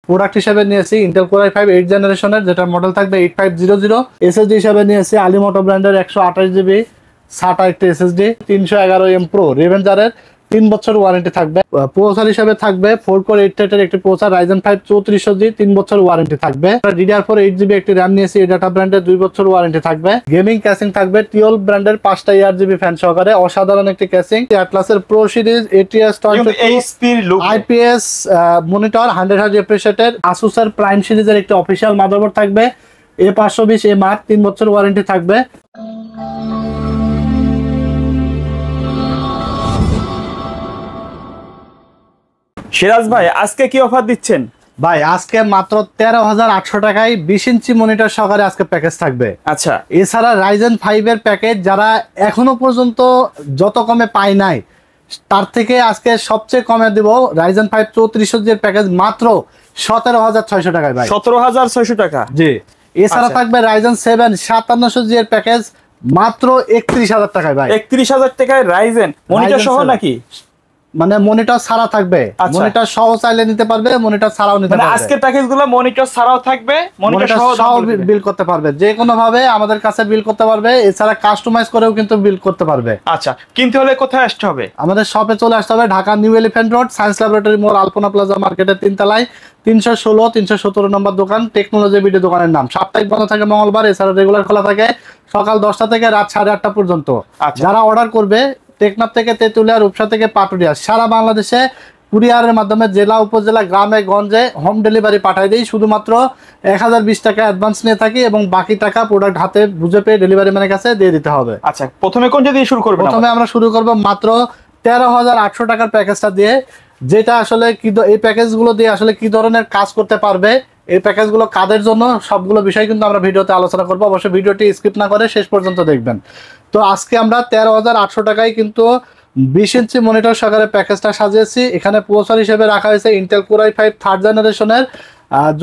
Product হিসেবে নিয়েছি Intel core i5 8 জেনারেশনের, যেটা মডেল থাকবে 8500। এসএসডি হিসেবে নিয়েছি আলিমোটো ব্র্যান্ডের 128 GB SATA একটা এসএসডি 311M Pro রেভেঞ্জারের 3 বছর ওয়ারেন্টি থাকবে। প্রসেসর হিসেবে থাকবে 4 কোর 8 থ্রেডের একটি প্রসেসর Ryzen 5 3400G 3 বছর ওয়ারেন্টি থাকবে। DDR4 8GB একটি RAM নিয়েছি ডাটা ব্র্যান্ডের 2 বছর ওয়ারেন্টি থাকবে। গেমিং ক্যাসিং থাকবে টিওল ব্র্যান্ডের 5টা ARGB ফ্যান সহকারে অসাধারণ একটি ক্যাসিং। অ্যাটলাসের pro series ATS IPS monitor 100Hz refresh রেটের। আসুসের প্রাইম সিরিজের একটি অফিশিয়াল মাদারবোর্ড থাকবে A520M8 3 বছর ওয়ারেন্টি থাকবে। সিরাজ ভাই আজকে কি অফার দিচ্ছেন? ভাই আজকে মাত্র 13,800 টাকায় 20 ইঞ্চি মনিটর সহকারে আজকে প্যাকেজ থাকবে। আচ্ছা, এছাড়া Ryzen 5 এর প্যাকেজ যারা এখনো পর্যন্ত যত কমে পায় নাই তার থেকে আজকে সবচেয়ে কমে দিব Ryzen 5 3400G এর প্যাকেজ মাত্র 17,600 টাকায় ভাই। 17,600 টাকা। জি। এছাড়া থাকবে Ryzen 7 5700G এর প্যাকেজ মাত্র 31,000 টাকায় ভাই। 31,000 টাকায় Ryzen মনিটর সহ নাকি? মানে মনিটর ছাড়া থাকবে, মনিটর সহ চাইলে নিতে পারবে, মনিটর ছাড়াও নিতে পারবে। আজকে প্যাকেজগুলো মনিটর ছাড়াও থাকবে, মনিটর সহ বিল করতে পারবে, যে কোনো ভাবে আমাদের কাছে বিল করতে পারবে। এছাড়া কাস্টমাইজ করেও কিন্তু বিল করতে পারবে। আচ্ছা, কিনতে হলে কোথায় আসতে হবে? আমাদের শপে চলে আসতে হবে, Dhaka new elephant road science laboratory মোড় আলপনা প্লাজা মার্কেটের 3 তলায় 316-317 নম্বর দোকান, টেকনোলজি ভিডিও দোকানের নাম। সাপ্তাহিক বন্ধ থাকে মঙ্গলবার, এছাড়া রেগুলার খোলা থাকে সকাল 10টা থেকে রাত 8:30 পর্যন্ত। যারা অর্ডার করবে টেকনাফ থেকে তেতুলিয়া, রূপসা থেকে পাটুরিয়া, সারা বাংলাদেশে কুরিয়ারের মাধ্যমে জেলা উপজেলা গ্রামে গঞ্জে হোম ডেলিভারি পাঠিয়ে দিই। শুধুমাত্র 1020 টাকা অ্যাডভান্স নিয়ে থাকি এবং বাকি টাকা প্রোডাক্ট হাতে বুঝে পেয়ে ডেলিভারি ম্যানের কাছে দিয়ে দিতে হবে। আচ্ছা, প্রথমে কোনটা দিয়ে শুরু করব? প্রথমে আমরা শুরু করব মাত্র 13,800 টাকার প্যাকেজটা দিয়ে, যেটা আসলে কি এই প্যাকেজগুলো দিয়ে আসলে কি ধরনের কাজ করতে পারবে, এই প্যাকেজগুলো কাদের জন্য, সবগুলো বিষয় কিন্তু আমরা ভিডিওতে আলোচনা করব। অবশ্যই ভিডিওটি স্কিপ না করে শেষ পর্যন্ত দেখবেন। তো আজকে আমরা 13,800 টাকায় কিন্তু 20 ইঞ্চি মনিটর সহকারে প্যাকেজটা সাজিয়েছি। এখানে প্রসেসর হিসেবে রাখা হয়েছে ইন্টেল কোর i5 3rd জেনারেশনের।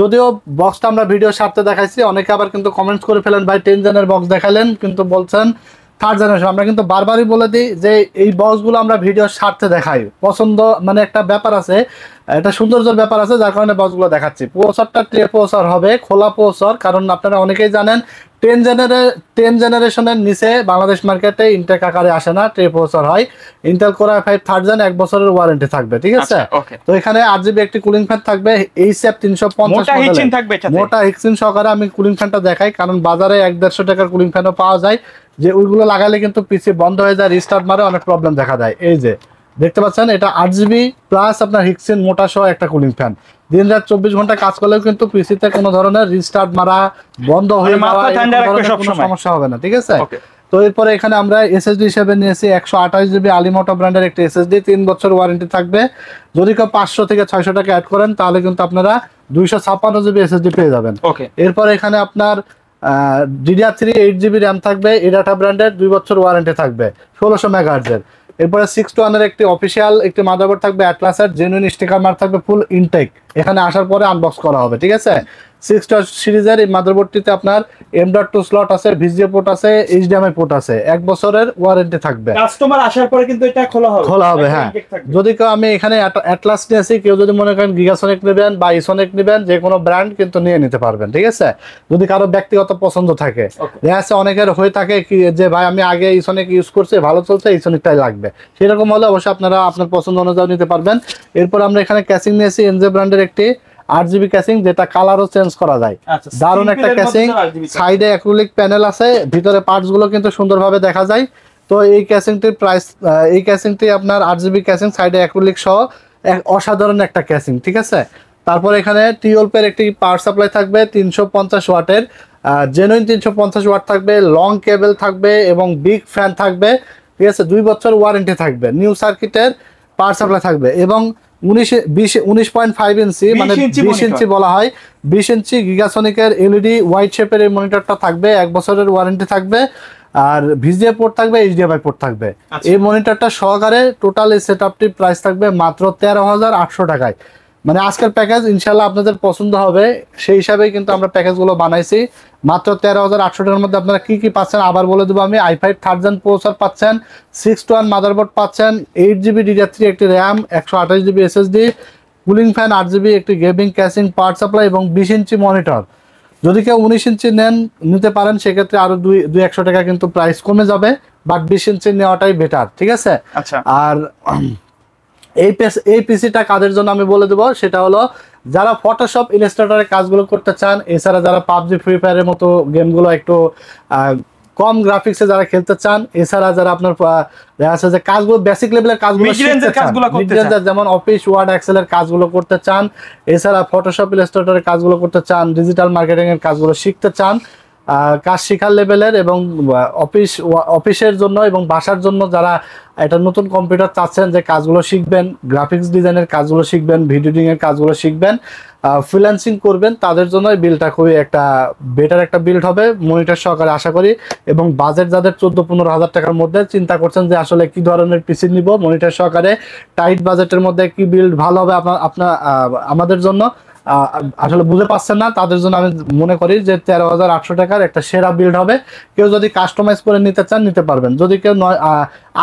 যদিও বক্সটা আমরা ভিডিও সাথে দেখাইছি, অনেকে আবার কিন্তু কমেন্টস করে ফেলেন ভাই 10 জেনের বক্স দেখালেন কিন্তু বলছেন 3rd জেনারেশন। আমরা কিন্তু বারবারই বলে দিই যে এই বক্সগুলো আমরা ভিডিওর স্বার্থে দেখাই, পছন্দ মানে একটা ব্যাপার আছে, এটা সৌন্দর্যের ব্যাপার আছে, যার কারণে বক্সগুলো দেখাচ্ছি। প্রসেসরটা ট্রে প্রসেসর হবে, খোলা প্রসেসর, কারণ আপনারা অনেকেই জানেন 10 জেনারেশনের নিচে বাংলাদেশ মার্কেটে ইনটেক আকারে আসে না, ট্রে প্রসেসর হয়। Intel core i5 3rd gen 1 বছরের ওয়ারেন্টি থাকবে, ঠিক আছে। তো এখানে 8GB একটি কুলিং ফ্যান থাকবে HF 350 মোটা হিক্সিন সহকারে। আমি কুলিং ফ্যানটা দেখাই, কারণ বাজারে 150 টাকার কুলিং ফ্যানও পাওয়া যায়, যে ওইগুলো লাগালে কিন্তু পিসি বন্ধ হয়ে যায়, রিস্টার্ট মারে, অনেক প্রবলেম দেখা দেয়। এই যে দেখতে পাচ্ছেন, এটা 8GB প্লাস আপনার হিক্সিন মোটা সহ একটা কুলিং ফ্যান। দিন রাত 24 ঘন্টা কাজ করলেও কিন্তু পিসিতে কোনো ধরনের রিস্টার্ট মারা, বন্ধ হয়ে যাওয়া কোনো সমস্যা হবে না, ঠিক আছে। তো এরপরে এখানে আমরা এসএসডি হিসেবে নিয়েছি 128GB আলিমোটো ব্র্যান্ডের একটা এসএসডি, 3 বছর ওয়ারেন্টি থাকবে। যদি কেউ 500 থেকে 600 টাকা অ্যাড করেন তাহলে কিন্তু আপনারা 256GB এসএসডি পেয়ে যাবেন। এরপর এখানে আপনার DDR3 8GB র্যাম থাকবে, এডাটা ব্র্যান্ডের 2 বছর ওয়ারেন্টি থাকবে 1600 মেগাহার্টজের। এরপরে 6-1 এর একটি অফিসিয়াল একটি মাদারবোর্ড থাকবে, অ্যাটলাসের জেনুইন স্টিকার মার্ক থাকবে, ফুল ইনটেক। এখানে আসার পরে আনবক্স করা হবে, ঠিক আছে। 6 সিরিজের এই মাদারবোর্ডটিতে আপনার M.2 স্লট আছে, VGA পোর্ট আছে, HDMI পোর্ট আছে, 1 বছরের ওয়ারেন্টি থাকবে। কাস্টমার আসার পরে কিন্তু এটা খোলা হবে, হ্যাঁ। যদি কেউ, আমি এখানে অ্যাটলাস নিয়েছি, কেউ যদি মনে করেন গিগাসনিক নেবেন বা ইসনিক নেবেন, যে কোনো ব্র্যান্ড কিন্তু নিয়ে নিতে পারবেন, ঠিক আছে, যদি কারো ব্যক্তিগত পছন্দ থাকে। দেখা যাচ্ছে অনেকের হয়ে থাকে কি যে ভাই আমি আগে ইসনিক ইউজ করছি, ভালো চলছে, ইসনিকটাই লাগবে, সেরকম হলে অবশ্যই আপনারা আপনার পছন্দ অনুযায়ী নিতে পারবেন। এরপর আমরা এখানে ক্যাসিং নিয়েছি এনজে ব্র্যান্ডের একটি 8GB ক্যাসিং, যেটা কালারও চেঞ্জ করা যায়। দারুণ একটা ক্যাসিং, সাইডে অ্যাক্রিলিক প্যানেল আছে, ভিতরে পার্টস গুলো কিন্তু সুন্দরভাবে দেখা যায়। তো এই ক্যাসিংটির প্রাইস, এই ক্যাসিংটি আপনার 8GB ক্যাসিং, সাইডে অ্যাক্রিলিক সহ অসাধারণ একটা ক্যাসিং, ঠিক আছে। তারপর এখানে টিওলপের একটি পাওয়ার সাপ্লাই থাকবে 350 ওয়াটের, জেনুইন 350 ওয়াট থাকবে, লং কেবল থাকবে এবং বিগ ফ্যান থাকবে, ঠিক আছে। 2 বছর ওয়ারেন্টি থাকবে, নিউ সার্কিটের পাওয়ার সাপ্লাই থাকবে এবং 19.5 ইঞ্চি মানে 20 ইঞ্চি বলা হয়, 20 ইঞ্চি গিগাসনিকের এলইডি হোয়াইট শেপের এই মনিটরটা থাকবে, 1 বছরের ওয়ারেন্টি থাকবে। আর ভিজিএ পোর্ট থাকবে, এইচডিএমআই পোর্ট থাকবে। এই মনিটরটা সহকারে টোটাল এই সেটআপটির প্রাইস থাকবে মাত্র 13,800 টাকায়। মানে আজকের প্যাকেজ ইনশাআল্লাহ আপনাদের পছন্দ হবে, সেই হিসাবেই কিন্তু আমরা প্যাকেজগুলো বানাইছি। মাত্র 13,800 টাকার মধ্যে আপনারা কি কি পাচ্ছেন আবার বলে দেবো আমি। i5 3rd জেন প্রসেসর পাচ্ছেন, 6-1 মাদারবোর্ড পাচ্ছেন, 8GB DDR3 একটি RAM, 128GB SSD, cooling fan 8 GB, একটি গেমিং ক্যাসিং, পাওয়ার সাপ্লাই এবং 20 ইঞ্চি মনিটর। যদি কেউ 19 ইঞ্চি নিতে পারেন সেক্ষেত্রে আরো 200 টাকা কিন্তু প্রাইস কমে যাবে, বাট 20 ইঞ্চি নেওয়াটাই বেটার, ঠিক আছে। আচ্ছা, আর এই পিসিটা কাদের জন্য আমি বলে দেবো, সেটা হলো যারা ফটোশপ ইলাস্ট্রেটরের কাজগুলো করতে চান, এছাড়া যারা পাবজি ফ্রি ফায়ারের মতো গেমগুলো একটু কম গ্রাফিক্সে যারা খেলতে চান, এছাড়া যারা আপনার দেখা যাচ্ছে যে কাজগুলো বেসিক লেভেলের কাজগুলো শিখতে চান, যেমন অফিস ওয়ার্ড এক্সেলের কাজগুলো করতে চান, এছাড়া ফটোশপ ইলাস্ট্রেটরের কাজগুলো করতে চান, ডিজিটাল মার্কেটিং এর কাজগুলো শিখতে চান, কাজ শিখার লেভেলের এবং অফিসের জন্য এবং বাসার জন্য যারা একটা নতুন কম্পিউটার চাচ্ছেন যে কাজগুলো শিখবেন, গ্রাফিক্স ডিজাইনের কাজগুলো শিখবেন, ভিডিও এডিটিং এর কাজগুলো শিখবেন, ফ্রিল্যান্সিং করবেন, তাদের জন্য এই বিলটা খুবই একটা বেটার একটা বিল্ড হবে মনিটর সহকারে আশা করি। এবং বাজেট যাদের 14-15 হাজার টাকার মধ্যে চিন্তা করছেন যে আসলে কি ধরনের পিসি নিব মনিটর সহকারে, টাইট বাজেটের মধ্যে কি বিল্ড ভালো হবে আপনার আমাদের জন্য আসলে বুঝে পাচ্ছেন না, তাদের জন্য আমি মনে করি যে 13,800 টাকার একটা সেরা বিল্ড হবে। কেউ যদি কাস্টমাইজ করে নিতে চান নিতে পারবেন। যদি কেউ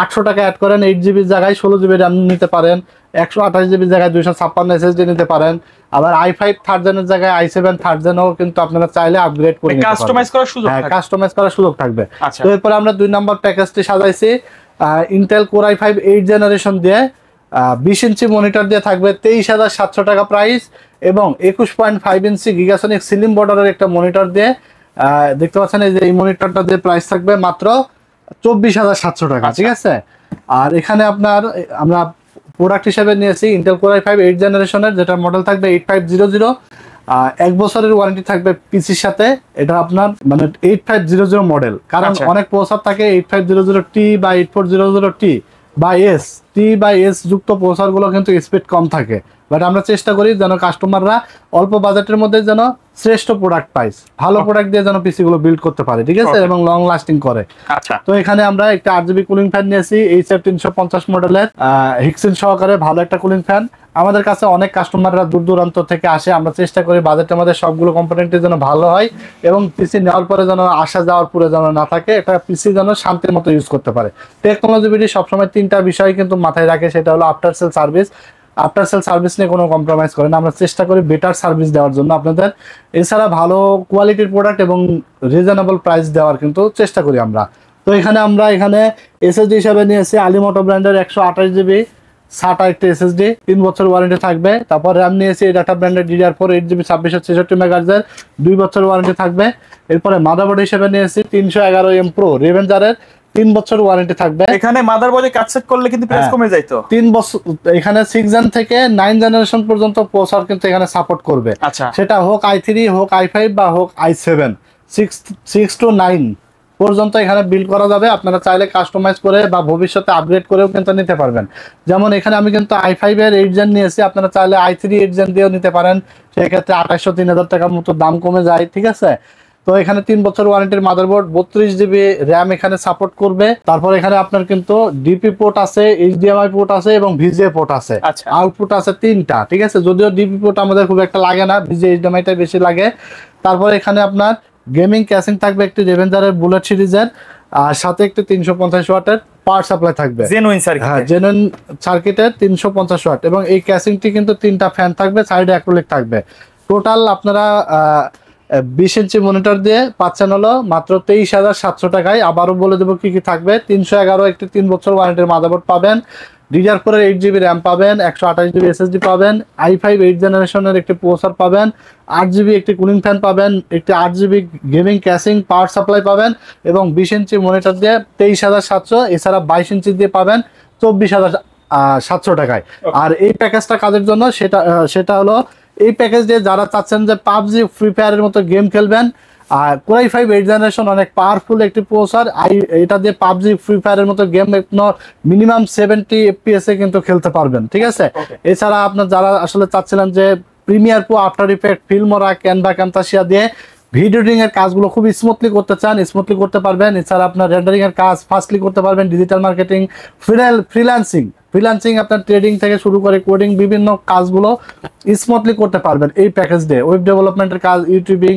800 টাকা অ্যাড করেন, 8 GB জায়গায় 16 GB র্যাম নিতে পারেন, 128 GB জায়গায় 256 SSD নিতে পারেন। আবার i5 থার্ড জেনের জায়গায় i7 থার্ড জেনও কিন্তু আপনারা চাইলে আপগ্রেড করে নিতে পারবেন, কাস্টমাইজ করার সুযোগ থাকবে। কাস্টমাইজ করার সুযোগ থাকবে। তো এরপরে আমরা 2 নম্বর প্যাকেজটি সাজাইছি ইন্টেল কোর i5 8 জেনারেশন দিয়ে 20 ইঞ্চি মনিটর দিয়ে থাকবে 23,700 টাকা প্রাইস, এবং 21.5 ইঞ্চি গিগাসনিক স্লিম বর্ডারের একটা মনিটর দিয়ে দেখতে পাচ্ছেন এই যে এই মনিটরটা দিয়ে প্রাইস থাকবে মাত্র 24,700 টাকা, ঠিক আছে। আর এখানে আমরা প্রোডাক্ট হিসেবে নিয়েছি ইন্টেল কোর i5 8 জেনারেশনের, যেটা মডেল থাকবে 8500, 1 বছরের ওয়ারেন্টি থাকবে পিসির সাথে। এটা আপনার মানে 8500 মডেল, কারণ অনেক প্রসেসর থাকে 8500T বা 8400T বা S যুক্ত প্রসেসরগুলো কিন্তু স্পিড কম থাকে, বাট আমরা চেষ্টা করি যেন কাস্টমাররা অল্প বাজেটের মধ্যে যেন শ্রেষ্ঠ প্রোডাক্ট পাইস, ভালো প্রোডাক্ট দিয়ে যেন পিসি গুলো বিল্ড করতে পারে, ঠিক আছে, এবং লং লাস্টিং করে। আচ্ছা, তো এখানে আমরা একটা 8 GB কুলিং ফ্যান নিয়েছি HF 350 মডেলের, হিক্সিন সহকারে ভালো একটা কুলিং ফ্যান। আমাদের কাছে অনেক কাস্টমাররা দূর দূরান্ত থেকে আসে, আমরা চেষ্টা করি বাজেটের মধ্যে সবগুলো কম্পোনেন্টের যেন ভালো হয় এবং পিসি নেওয়ার পরে যেন আসা যাওয়ার পুরো যেন না থাকে, এটা পিসি যেন শান্তির মতো ইউজ করতে পারে। টেকনোলজি বিডি সবসময় 3টা বিষয় কিন্তু মাথায় রাখে, সেটা হলো after sale service. After sale service নিয়ে কোনো কম্প্রোমাইজ করে না, আমরা চেষ্টা করি বেটার সার্ভিস দেওয়ার জন্য আপনাদের, এছাড়া ভালো কোয়ালিটির প্রোডাক্ট এবং রিজনেবল প্রাইস দেওয়ার কিন্তু চেষ্টা করি আমরা। তো আমরা এখানে এসএসডি হিসাবে নিয়েছি আলিমোটো ব্র্যান্ডের 128 GB SATA একটা এসএসডি, 3 বছর ওয়ারেন্টি থাকবে। তারপর র্যাম নিয়েছি ডাটা ব্র্যান্ডের DDR4 8 GB 2666 MHz, 2 বছর ওয়ারেন্টি থাকবে। এরপরে মাদারবোর্ড হিসেবে নিয়েছি 311M Pro রেভেঞ্জারের, 3 বছর ওয়ারেন্টি থাকবে। এখানে মাদারবোর্ডে কাজ চেক করলে কিন্তু প্রাইস কমে যায়। তো 3 বছর এখানে 6 জেন থেকে 9 জেনারেশন পর্যন্ত প্রসেসর কিন্তু এখানে সাপোর্ট করবে। আচ্ছা, সেটা হোক i3 হোক i5 বা হোক i7, 6 to 9 পর্যন্ত এখানে বিল্ড করা যাবে। আপনারা চাইলে কাস্টমাইজ করে বা ভবিষ্যতে আপগ্রেড করেও কিন্তু নিতে পারবেন। যেমন এখানে আমি কিন্তু i5 এর 8 জেন নিয়েছি, আপনারা চাইলে i3 8 জেন দিয়েও নিতে পারেন, সেক্ষেত্রে 2800-3000 টাকার মতো দাম কমে যায়, ঠিক আছে। তো এখানে 3 বছর ওয়ারেন্টির মাদারবোর্ড, 32 GB র্যাম এখানে সাপোর্ট করবে। তারপর এখানে আপনার কিন্তু ডিপি পোর্ট আছে, HDMI পোর্ট আছে এবং VGA পোর্ট আছে, আউটপুট আছে 3টা, ঠিক আছে। যদিও ডিপি পোর্ট আমাদের খুব একটা লাগে না, VGA HDMI-টাই বেশি লাগে। তারপর এখানে আপনার গেমিং ক্যাসিং থাকবে একটি রেভেঞ্জারের বুলেট সিরিজের, আর সাথে একটি 350 ওয়াটের পাওয়ার সাপ্লাই থাকবে, জেনুইন সার্কিটের 350 ওয়াট, এবং এই ক্যাসিংটি কিন্তু 3টা ফ্যান থাকবে, সাইডে অ্যাক্রিলিক থাকবে। টোটাল আপনারা 20 ইঞ্চি মনিটর দিয়ে পাচ্ছেন হলো মাত্র 23,700 টাকায়। আবারও বলে দেবো কি কি থাকবে। 311 একটি 3 বছর ওয়ারেন্টির মাদারবোর্ড পাবেন, DDR4 8 GB র্যাম পাবেন, 128 GB SSD পাবেন, i5 8 জেনারেশনের একটি প্রসেসর পাবেন, 8 GB একটি কুলিং ফ্যান পাবেন, একটি 8 GB gaming casing power supply পাবেন, এবং 20 ইঞ্চি মনিটর দিয়ে 23,700, এছাড়া 22 ইঞ্চি দিয়ে পাবেন 24,700 টাকায়। আর এই প্যাকেজটা কাদের জন্য, সেটা হলো এই প্যাকেজ দিয়ে যারা চাচ্ছেন যে পাবজি ফ্রি ফায়ারের মতো গেম খেলবেন, আর কোর i5 8 জেনারেশন অনেক পাওয়ারফুল একটি প্রসেসর, এটা দিয়ে পাবজি ফ্রি ফায়ারের মতো গেম মিনিমাম 70 FPS এ কিন্তু খেলতে পারবেন, ঠিক আছে। এছাড়া আপনার যারা আসলে চাচ্ছিলেন যে Premiere Pro, after effect, Filmora, Canva, ক্যামতাসিয়া দিয়ে ভিডিও এডিটিং এর কাজগুলো খুব স্মুথলি করতে চান, স্মুথলি করতে পারবেন। এছাড়া আপনার রেন্ডারিং এর কাজ ফাস্টলি করতে পারবেন, ডিজিটাল মার্কেটিং, ফ্রিল্যান্সিং আপনার ট্রেডিং থেকে শুরু করে কোডিং বিভিন্ন কাজগুলো স্মুথলি করতে পারবেন এই প্যাকেজ দিয়ে। ওয়েব ডেভেলপমেন্টের কাজ, ইউটিউবিং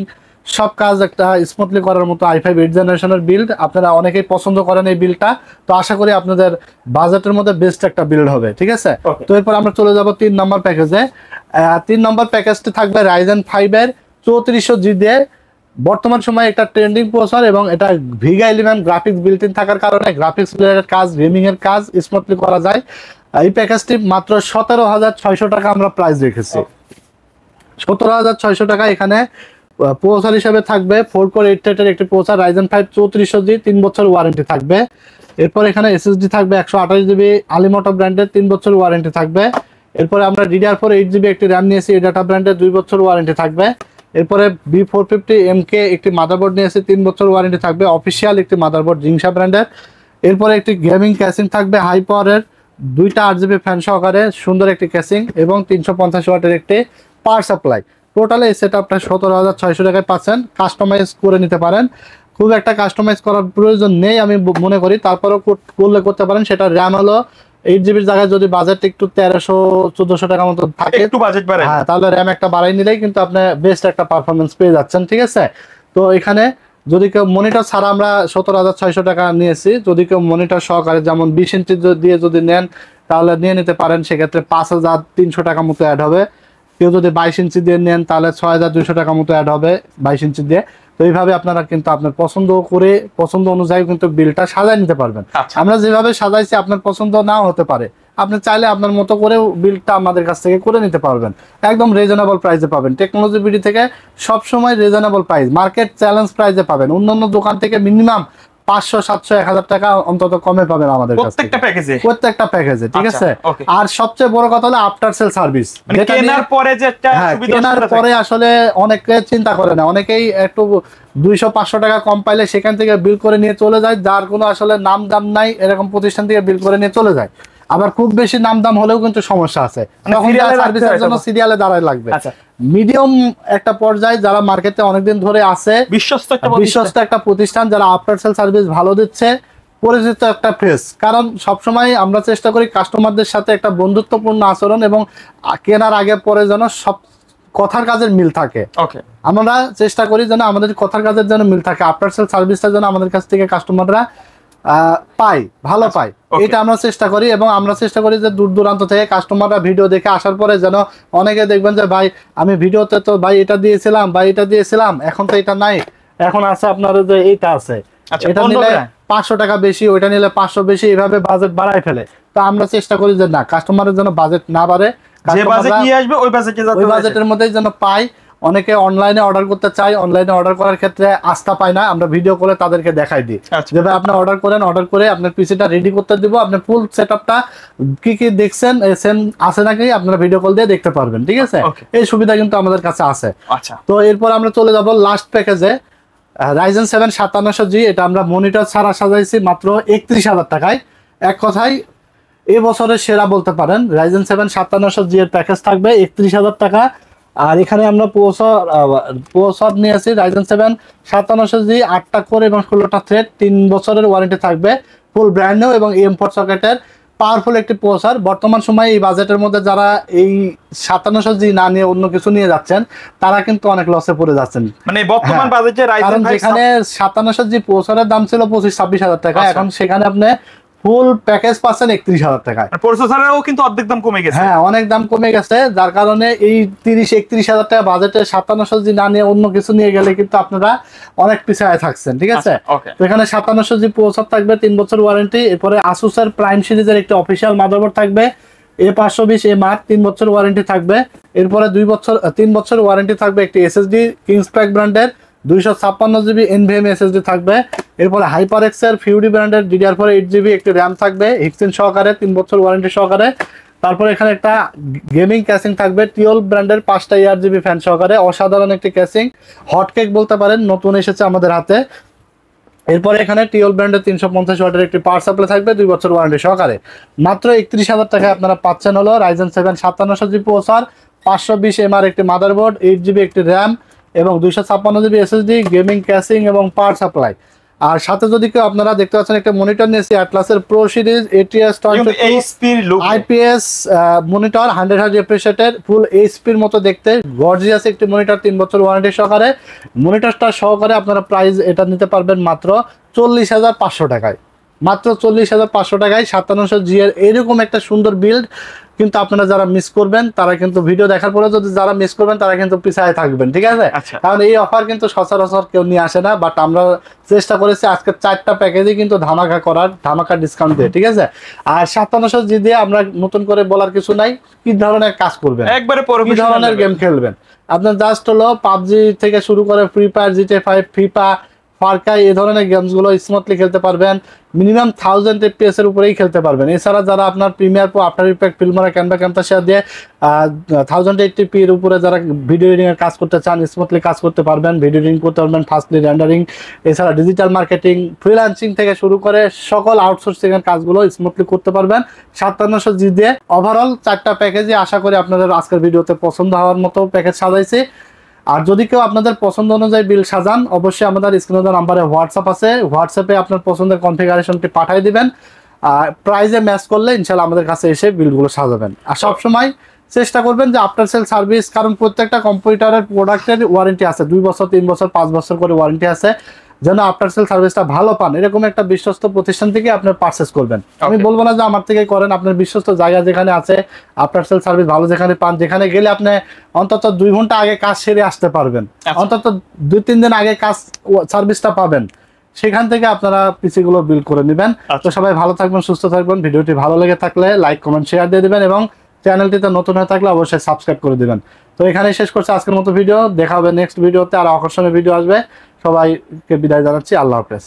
সব কাজ একটা স্মুথলি করার মতো i5 8 জেনারেশনের বিল্ড। আপনারা অনেকেই পছন্দ করেন এই বিল্ডটা, তো আশা করি আপনাদের বাজেটের মধ্যে বেস্ট একটা বিল্ড হবে, ঠিক আছে। তো এরপর আমরা চলে যাব 3 নম্বর প্যাকেজে। 3 নম্বর প্যাকেজটি থাকবে Ryzen 5 এর 3400G দিয়ে বর্তমান সময়ে একটা ট্রেন্ডিং প্রসেসর, এবং এটা Vega 11 গ্রাফিক্স বিল্ট ইন থাকার কারণে গ্রাফিক্স রিলেটেড কাজ, গেমিং এর কাজ স্মুথলি করা যায়। এই প্যাকেজটি মাত্র 17,600 টাকা আমরা প্রাইস রেখেছি। 17,600 টাকা। এখানে প্রসেসর হিসেবে থাকবে 4 কোর 8 থ্রেডের একটি প্রসেসর Ryzen 5 3400G, 3 বছর ওয়ারেন্টি থাকবে। এরপর এখানে এসএসডি থাকবে 128GB আলিমোটো ব্র্যান্ডের, 3 বছর ওয়ারেন্টি থাকবে। এরপরে আমরা DDR4 8GB একটি র্যাম নিয়েছি, এডাটা ব্র্যান্ডের, 2 বছর ওয়ারেন্টি থাকবে। এরপরে B450MK একটি মাদারবোর্ড নিয়েছি, 3 বছর ওয়ারেন্টি থাকবে, অফিসিয়াল একটি মাদারবোর্ড জিংসা ব্র্যান্ডের। এরপরে একটি গেমিং ক্যাসিং থাকবে হাই পাওয়ারের, 2টা 8GB ফ্যান সহকারে সুন্দর একটি ক্যাসিং, এবং 350 ওয়াটের একটি পাওয়ার সাপ্লাই। টোটালে এই সেটআপটা 17,600 টাকায় পাচ্ছেন। কাস্টমাইজ করে নিতে পারেন, খুব একটা কাস্টমাইজ করার প্রয়োজন নেই আমি মনে করি, তারপরেও করলে করতে পারেন। সেটা র্যাম হলো 8GB জায়গায় যদি বাজেট একটু 1300-1400 টাকার মতো থাকে, একটু বাজেট বাড়ায়, হ্যাঁ, তাহলে র্যাম একটা বাড়াই নিলেই কিন্তু আপনি বেস্ট একটা পারফরমেন্স পেয়ে যাচ্ছেন, ঠিক আছে। তো এখানে যদি কেউ মনিটর ছাড়া আমরা 17,600 টাকা নিয়েছি, যদি কেউ মনিটর সহকারে যেমন 20 ইঞ্চি দিয়ে যদি নেন তাহলে নিয়ে নিতে পারেন, সেক্ষেত্রে 5,300 টাকা মতো অ্যাড হবে। কেউ যদি 22 ইঞ্চি দিয়ে নেন তাহলে 6,200 টাকা মতো অ্যাড হবে 22 ইঞ্চি দিয়ে। তো এইভাবে আপনারা কিন্তু আপনার পছন্দ অনুযায়ী কিন্তু বিলটা সাজায় নিতে পারবেন। আমরা যেভাবে সাজাইছি আপনার পছন্দ নাও হতে পারে, আপনি চাইলে আপনার মতো করে বিলটা আমাদের কাছ থেকে করে নিতে পারবেন। একদম রিজনেবল প্রাইসে পাবেন। টেকনোলজি বিডি থেকে সবসময় রিজনেবল প্রাইস, মার্কেট চ্যালেঞ্জ প্রাইসে পাবেন। অন্যান্য দোকান থেকে মিনিমাম 500, 700, 1000 টাকা অন্তত কমে পাবেন আমাদের কাছে প্রত্যেকটা প্যাকেজে, ঠিক আছে। আর সবচেয়ে বড় কথা হলো আফটার সেল সার্ভিস, কেনার পরে যেটা কেনার পরে আসলে অনেকে চিন্তা করে না, অনেকেই একটু 200-500 টাকা কম পাইলে সেখান থেকে বিল করে নিয়ে চলে যায়, যার কোনো আসলে নাম দাম নাই এরকম প্রতিষ্ঠান থেকে বিল করে নিয়ে চলে যায়। আবার খুব বেশি নাম দাম হলেও কিন্তু সমস্যা আছে, সার্ভিসের জন্য সিরিয়ালে দাঁড়ায় লাগবে। মিডিয়াম একটা পর্যায়ে যারা মার্কেটে অনেকদিন ধরে আছে, বিশ্বস্ত একটা প্রতিষ্ঠান, যারা আফটার সেল সার্ভিস ভালো দিচ্ছে, পরিচিত একটা ফেস। কারণ সবসময় আমরা চেষ্টা করি কাস্টমারদের সাথে একটা বন্ধুত্বপূর্ণ আচরণ, এবং কেনার আগে পরে যেন সব কথার কাজের মিল থাকে। আমরা চেষ্টা করি যেন আমাদের কথার কাজের যেন মিল থাকে, আফটার সেল সার্ভিসটা যেন আমাদের কাছ থেকে কাস্টমাররা ভালো পায়, এটা আমরা চেষ্টা করি। এবং আমরা চেষ্টা করি যে দূর দূরান্ত থেকে কাস্টমাররা ভিডিও দেখে আসার পরে যেন, অনেকে দেখবেন যে ভাই আমি ভিডিওতে তো ভাই এটা দিয়েছিলাম এখন তো এটা নাই, এখন আছে আপনার যে এইটা আছে, এটা নিলে 500 টাকা বেশি, ওইটা নিলে 500 বেশি, এইভাবে বাজেট বাড়ায় ফেলে। তো আমরা চেষ্টা করি যে না, কাস্টমারের যেন বাজেট না বাড়ে, ওই বাজেটের মধ্যেই যেন পায়। অনেকে অনলাইনে অর্ডার করতে চাই, অনলাইনে অর্ডার করার ক্ষেত্রে আস্থা পায় না, আমরা ভিডিও করে তাদেরকে দেখাই দিই যে ভাই আপনি অর্ডার করেন, অর্ডার করে আপনার পিসিটা রেডি করতে দিব, আপনি ফুল সেটআপটা কি কি দেখছেন আছে নাকি আপনারা ভিডিও কল দিয়ে দেখতে পারবেন, ঠিক আছে। এই সুবিধা কিন্তু আমাদের কাছে আছে। তো এরপর আমরা চলে যাব লাস্ট প্যাকেজে, Ryzen 7 5700G। এটা আমরা মনিটর ছাড়া সাজাইছি মাত্র 31,000 টাকায়। এক কথায় এ বছরের সেরা বলতে পারেন। Ryzen 7 5700G এর প্যাকেজ থাকবে 31,000 টাকা। আর এখানে আমরা প্রসেসর নিয়েছি Ryzen 7 5700G, 8টা কোর এবং 16টা থ্রেড, 3 বছরের ওয়ারেন্টি থাকবে, ফুল ব্র্যান্ড নিউ এবং M4 সকেটের পাওয়ারফুল একটি প্রসেসর। বর্তমান সময়ে এই বাজেটের মধ্যে যারা এই 5700G না নিয়ে অন্য কিছু নিয়ে যাচ্ছেন, তারা কিন্তু অনেক লসে পড়ে যাচ্ছেন। মানে বর্তমান বাজেটে কারণ যেখানে 5700G প্রসেসরের দাম ছিল 25-26,000 টাকা, এখন সেখানে আপনি ফুল প্যাকেজ পাচ্ছেন 31,000 টাকায়। প্রসেসরেরও কিন্তু অর্ধেক দাম কমে গেছে। হ্যাঁ, অনেক দাম কমে গেছে, যার কারণে এই 30-31,000 টাকা বাজেটে 5700G না নিয়ে অন্য কিছু নিয়ে গেলে কিন্তু আপনারা অনেক পিছায় থাকছেন, ঠিক আছে। তো এখানে 5700G প্রসেসর থাকবে, 3 বছর ওয়ারেন্টি। এরপরে আসুসের প্রাইম সিরিজের একটি অফিসিয়াল মাদারবোর্ড থাকবে, A520MR, 3 বছর ওয়ারেন্টি থাকবে। এরপরে 3 বছর ওয়ারেন্টি থাকবে একটি এসএসডি কিংসপ্যাক ব্র্যান্ডের 256GB NVMe SSD থাকবে। এরপরে HyperX এর ফিউডি ব্র্যান্ডের DDR4 8GB একটি র্যাম থাকবে, হিক্সিন সহকারে, 3 বছর ওয়ারেন্টি সহকারে। তারপর এখানে একটা গেমিং ক্যাসিং থাকবে টিওল ব্র্যান্ডের 5টা ARGB ফ্যান সহকারে, অসাধারণ একটি ক্যাসিং, হটকেক বলতে পারেন, নতুন এসেছে আমাদের হাতে। এরপরে এখানে টিওল ব্র্যান্ডের 350 ওয়াটের একটি পাওয়ার সাপ্লাই থাকবে, 2 বছর ওয়ারেন্টি সহকারে। মাত্র 31,000 টাকায় আপনারা পাচ্ছেন হলো Ryzen 7 5700G প্রসেসর, 520MR একটি মাদারবোর্ড, 8GB একটি র্যাম এবং 256GB SSD, গেমিং ক্যাসিং এবং পাওয়ার সাপ্লাই। আর সাথে যদি কেউ আপনারা দেখতে পাচ্ছেন একটা মনিটর নিয়েছি অ্যাটলাসের pro series ATS IPS monitor 100 রিফ্রেশের ফুল এইচপির মতো দেখতে গর্জিয়াস একটি মনিটর 3 বছর ওয়ারেন্টি সহকারে মনিটরটা সহকারে আপনারা প্রাইস এটা নিতে পারবেন মাত্র 40,500 টাকায়। মাত্র 40,500 টাকায় 5700G এর এরকম একটা সুন্দর বিল্ড কিন্তু আপনারা যারা মিস করবেন তারা কিন্তু ভিডিও দেখার পরে যদি যারা মিস করবেন তারা কিন্তু পিছায় থাকবেন, ঠিক আছে? কারণ এই অফার কিন্তু সচরাচর কেউ নিয়ে আসে না, বাট আমরা চেষ্টা করেছি আজকে 4টা প্যাকেজে কিন্তু ধামাকা ডিসকাউন্ট দিয়ে, ঠিক আছে? আর 5700G দিয়ে আমরা নতুন করে বলার কিছু নাই, কি ধরনের কাজ করবেন, একবারে কি ধরনের গেম খেলবেন। আপনার জাস্ট হলো পাবজি থেকে শুরু করে ফ্রি ফায়ার, GTA 5, ফিফা, ফারকাই এই ধরনের গেমসগুলো স্মুথলি খেলতে পারবেন। মিনিমাম 1000 FPS এর উপরেই খেলতে পারবেন। এছাড়া যারা আপনার Premiere Pro, after effect, ফিল্মরা, Canva, ক্যামতাসিয়া দিয়ে 1080p এর উপরে যারা ভিডিও এডিটিং এর কাজ করতে চান স্মুথলি কাজ করতে পারবেন, ভিডিও এডিটিং করতে পারবেন, ফাস্টলি রেন্ডারিং, এছাড়া ডিজিটাল মার্কেটিং, ফ্রিল্যান্সিং থেকে শুরু করে সকল আউটসোর্সিং এর কাজগুলো স্মুথলি করতে পারবেন 5700G দিয়ে। ওভারঅল 4টা প্যাকেজই আশা করি আপনাদের আজকের ভিডিওতে পছন্দ হওয়ার মতো প্যাকেজ সাজাইছি। আর যদি কেউ আপনাদের পছন্দ অনুযায়ী বিল সাজান অবশ্যই আমাদের স্ক্রিনে নাম্বারে হোয়াটসঅ্যাপ আছে, হোয়াটসঅ্যাপে আপনার পছন্দের কনফিগারেশনটি পাঠিয়ে দিবেন। প্রাইজে ম্যাচ করলে ইনশাআল্লাহ আমাদের কাছে এসে বিলগুলো সাজাবেন। আর সবসময় চেষ্টা করবেন যে আফটার সেল সার্ভিস, কারণ প্রত্যেকটা কম্পিউটারের প্রোডাক্টের ওয়ারেন্টি আছে, 2 বছর, 3 বছর, 5 বছর করে ওয়ারেন্টি আছে। যেন আফটার সেল সার্ভিসটা ভালো পান এরকম একটা বিশ্বস্ত প্রতিষ্ঠান থেকে আপনার পারচেস করবেন। আমি বলবো না যে আমার থেকে করেন, আপনার বিশ্বস্ত জায়গা যেখানে আছে, আফটার সেল সার্ভিস ভালো যেখানে পান, যেখানে গেলে আপনি অন্তত 2 ঘন্টা আগে কাজ সেরে আসতে পারবেন, অন্তত 2-3 দিন আগে কাজ সার্ভিসটা পাবেন, সেখান থেকে আপনারা পিসি গুলো বিল করে নেবেন। তো সবাই ভালো থাকবেন, সুস্থ থাকবেন। ভিডিওটি ভালো লেগে থাকলে লাইক, কমেন্ট, শেয়ার দিয়ে দিবেন এবং চ্যানেলটিতে নতুন হয়ে থাকলে অবশ্যই সাবস্ক্রাইব করে দিবেন। তো এখানেই শেষ করছি আজকের মতো ভিডিও। দেখা হবে নেক্সট ভিডিওতে, আর আকর্ষণীয় ভিডিও আসবে। সবাইকে বিদায় জানাচ্ছি, আল্লাহ হাফেজ।